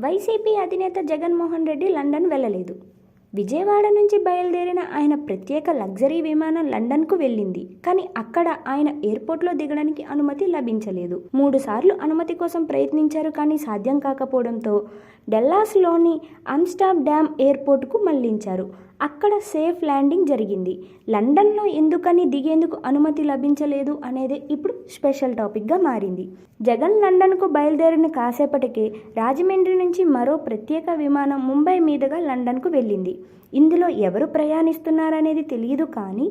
YCP అధినేత Jaganmohan Reddy London వెళ్ళలేదు. విజయవాడ నుంచి బయలుదేరిన ఆయన ప్రత్యేక లగ్జరీ విమానం లండన్కు వెళ్ళింది. కానీ అక్కడ ఆయన ఎయిర్పోర్ట్లో దిగడానికి అనుమతి లభించలేదు. 3 సార్లు అనుమతి కోసం ప్రయత్నించారు. కానీ సాధ్యం కాకపోవడంతో డల్లాస్లోని ఆమ్స్టర్డామ్ ఎయిర్పోర్టుకు మళ్లించారు. అక్కడ సేఫ్ ల్యాండింగ్ జరిగింది. లండన్లో ఎందుకని దిగేందుకు అనుమతి లభించలేదు అనేది ఇప్పుడు స్పెషల్ టాపిక్గా మారింది. జగన్ లండన్కు బయలుదేరిన కాసేపటికే రాజమండ్రి నుంచి మరో ప్రత్యేక విమానం ముంబై మీదుగా లండన్కు వెళ్ళింది. ఇందులో ఎవరు ప్రయాణిస్తున్నారనేది తెలియదు. కానీ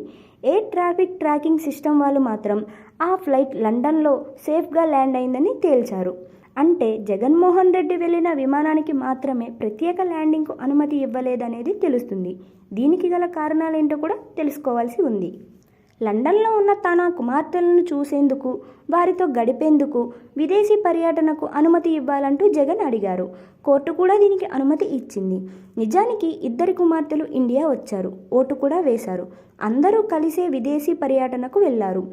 ఎయిర్ ట్రాఫిక్ ట్రాకింగ్ సిస్టమ్ వాళ్ళు మాత్రం ఆ ఫ్లైట్ లండన్లో సేఫ్గా ల్యాండ్ అయిందని తేల్చారు. అంటే జగన్మోహన్ రెడ్డి వెళ్ళిన విమానానికి మాత్రమే ప్రత్యేక ల్యాండింగ్కు అనుమతి ఇవ్వలేదనేది తెలుస్తుంది. దీనికి గల కారణాలేంటో కూడా తెలుసుకోవాల్సి ఉంది. లండన్లో ఉన్న తన కుమార్తెలను చూసేందుకు, వారితో గడిపేందుకు విదేశీ పర్యటనకు అనుమతి ఇవ్వాలంటూ జగన్ అడిగారు. కోర్టు కూడా దీనికి అనుమతి ఇచ్చింది. నిజానికి 2 కుమార్తెలు ఇండియా వచ్చారు, ఓటు కూడా వేశారు. అందరూ కలిసే విదేశీ పర్యటనకు వెళ్లారు.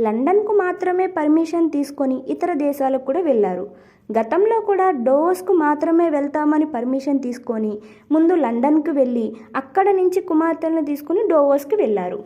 లండన్కు మాత్రమే పర్మిషన్ తీసుకొని ఇతర దేశాలకు కూడా వెళ్లారు. గతంలో కూడా డోవోస్కు మాత్రమే వెళ్తామని పర్మిషన్ తీసుకొని ముందు లండన్కు వెళ్ళి అక్కడ నుంచి కుమార్తెలను తీసుకుని డోవోస్కి వెళ్లారు.